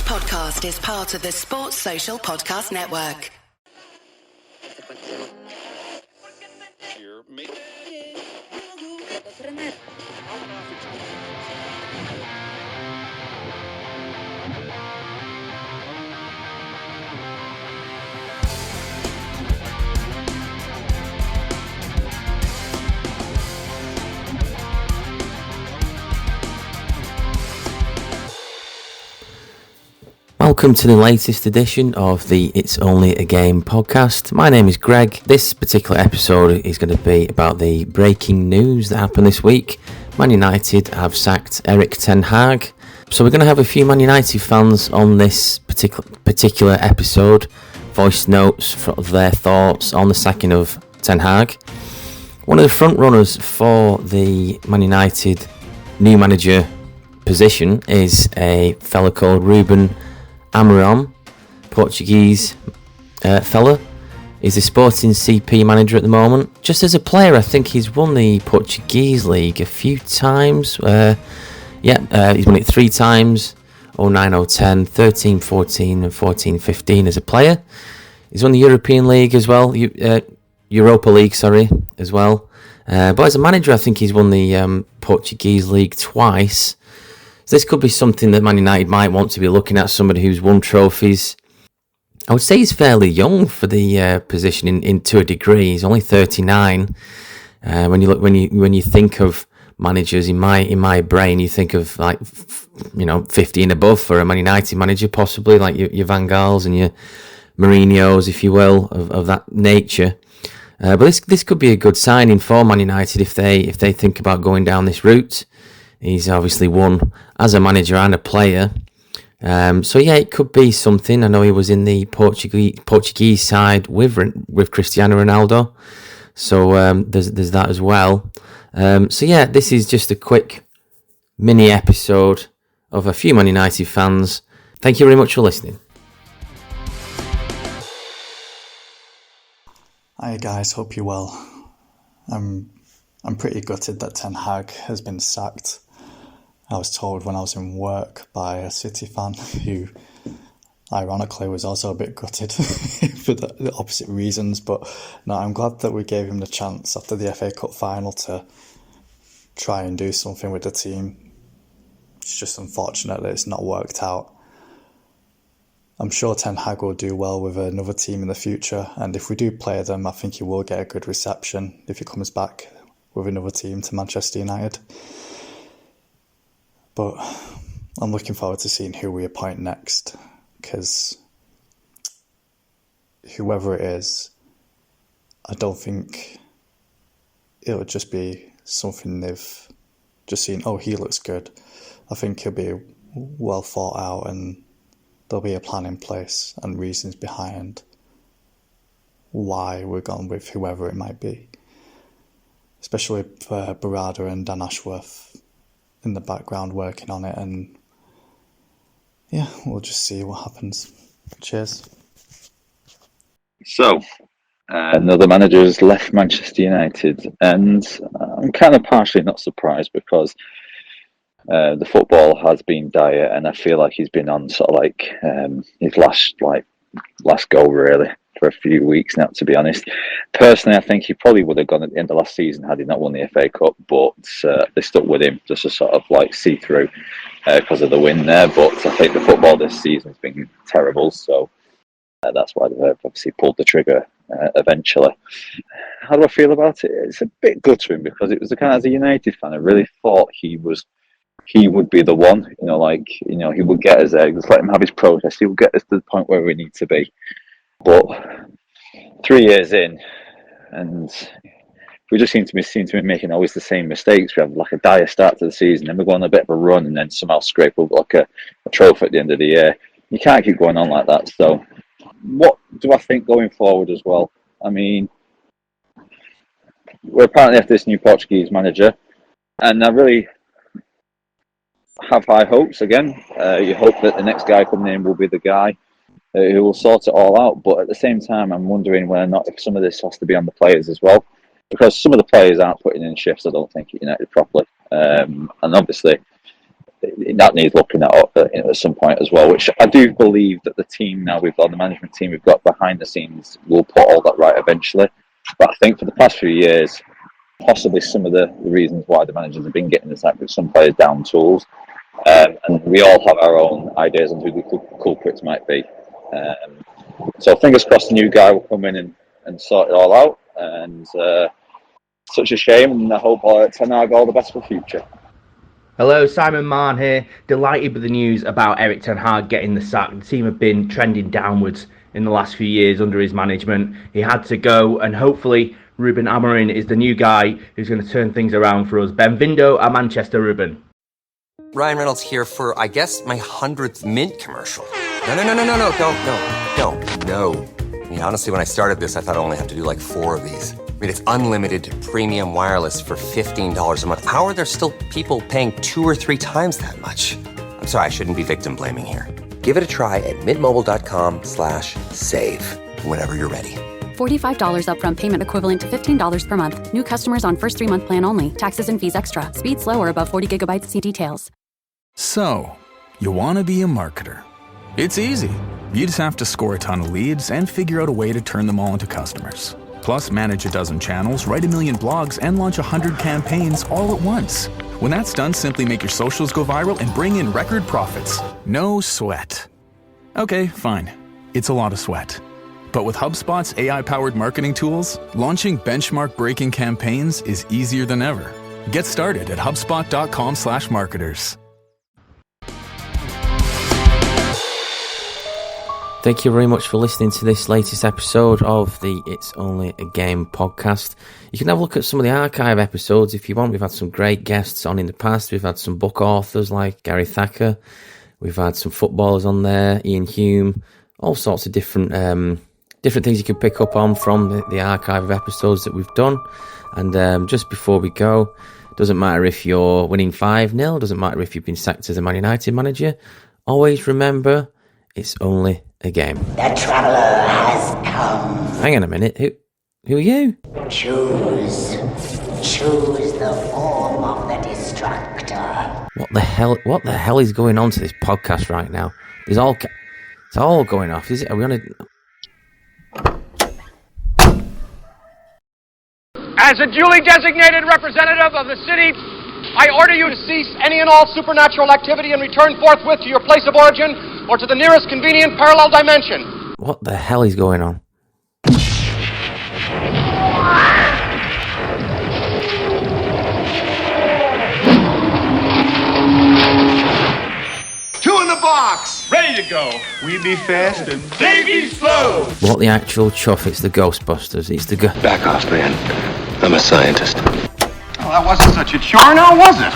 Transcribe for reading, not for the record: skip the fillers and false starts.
podcast is part of the Sports Social Podcast Network. Welcome to the latest edition of the It's Only a Game podcast. My name is Greg. This particular episode is going to be about the breaking news that happened this week. Man United have sacked Eric Ten Hag. So we're going to have a few Man United fans on this particular episode. Voice notes for their thoughts on the sacking of Ten Hag. One of the front runners for the Man United new manager position is a fella called Ruben Amorim, Portuguese fella. He's the Sporting CP manager at the moment. Just as a player, I think he's won the Portuguese league a few times. He's won it 3 times, 09, 010, 13, 14 and 14, 15 as a player. He's won the European League as well, Europa League, as well. But as a manager, I think he's won the Portuguese league twice. So this could be something that Man United might want to be looking at, somebody who's won trophies. I would say he's fairly young for the position in to a degree. He's only 39. When you think of managers in my brain, you think of 50 and above for a Man United manager, possibly like your Van Gaals and your Mourinho's, if you will, of that nature. But this could be a good signing for Man United if they think about going down this route. He's obviously won as a manager and a player. It could be something. I know he was in the Portuguese side with Cristiano Ronaldo. So there's that as well. This is just a quick mini episode of a few Man United fans. Thank you very much for listening. Hi guys, hope you're well. I'm pretty gutted that Ten Hag has been sacked. I was told when I was in work by a City fan who, ironically, was also a bit gutted for the opposite reasons. But no, I'm glad that we gave him the chance after the FA Cup final to try and do something with the team. It's just unfortunate that it's not worked out. I'm sure Ten Hag will do well with another team in the future, and if we do play them, I think he will get a good reception if he comes back with another team to Manchester United. But I'm looking forward to seeing who we appoint next, because whoever it is, I don't think it'll just be something they've just seen, oh, he looks good. I think he'll be well thought out and there'll be a plan in place and reasons behind why we're going with whoever it might be. Especially for Barada and Dan Ashworth in the background working on it, and we'll just see what happens. Cheers. So, another manager has left Manchester United, and I'm kind of partially not surprised because the football has been dire, and I feel like he's been on sort of his last go really for a few weeks now, to be honest. Personally, I think he probably would have gone at the end of last season had he not won the FA Cup, but they stuck with him just to sort of see through because of the win there. But I think the football this season has been terrible, so that's why they've obviously pulled the trigger eventually. How do I feel about it? It's a bit guttering because it was as a United fan, I really thought he would be the one, he would get us there. Just let him have his process. He would get us to the point where we need to be. But 3 years in, and we just seem to be making always the same mistakes. We have a dire start to the season, then we go on a bit of a run, and then somehow scrape up a trophy at the end of the year. You can't keep going on like that. So, what do I think going forward as well? I mean, we're apparently after this new Portuguese manager, and I really have high hopes again. You hope that the next guy coming in will be the guy who will sort it all out. But at the same time, I'm wondering whether or not if some of this has to be on the players as well, because some of the players aren't putting in shifts, I don't think, at United properly. And obviously, that needs looking at some point as well, which I do believe that the team now we've got, the management team we've got behind the scenes, will put all that right eventually. But I think for the past few years, possibly some of the reasons why the managers have been getting the sack with some players down tools, and we all have our own ideas on who the culprits might be. So fingers crossed the new guy will come in and sort it all out, and such a shame, and I hope Ten Hag all the best for the future. Hello, Simon Mahon here. Delighted with the news about Eric Ten Hag getting the sack. The team have been trending downwards in the last few years under his management. He had to go, and hopefully Ruben Amorim is the new guy who's going to turn things around for us. Benvindo a Manchester, Ruben. Ryan Reynolds here for, I guess, my 100th Mint commercial. No, don't. I mean, honestly, when I started this, I thought I only have to do like 4 of these. I mean, it's unlimited premium wireless for $15 a month. How are there still people paying 2 or 3 times that much? I'm sorry, I shouldn't be victim blaming here. Give it a try at mintmobile.com/save. Whenever you're ready. $45 upfront payment equivalent to $15 per month. New customers on first 3-month plan only. Taxes and fees extra. Speed slower above 40 gigabytes. See details. So, you want to be a marketer. It's easy. You just have to score a ton of leads and figure out a way to turn them all into customers. Plus, manage a dozen channels, write a million blogs, and launch 100 campaigns all at once. When that's done, simply make your socials go viral and bring in record profits. No sweat. Okay, fine. It's a lot of sweat. But with HubSpot's AI-powered marketing tools, launching benchmark-breaking campaigns is easier than ever. Get started at HubSpot.com/marketers. Thank you very much for listening to this latest episode of the It's Only a Game podcast. You can have a look at some of the archive episodes if you want. We've had some great guests on in the past. We've had some book authors like Gary Thacker. We've had some footballers on there, Ian Hume, all sorts of different things you can pick up on from the archive of episodes that we've done. And just before we go, doesn't matter if you're winning 5-0, doesn't matter if you've been sacked as a Man United manager, always remember, it's only a game. The traveller has come. Hang on a minute, who are you? Choose the form of the Destructor. What the hell is going on to this podcast right now? It's all going off, is it? Are we on a... As a duly designated representative of the city, I order you to cease any and all supernatural activity and return forthwith to your place of origin or to the nearest convenient parallel dimension. What the hell is going on? 2 in the box! Ready to go. We be fast and they be slow. What the actual chuff? It's the Ghostbusters. It's the Back off, man. I'm a scientist. Well, that wasn't such a chore now, was it?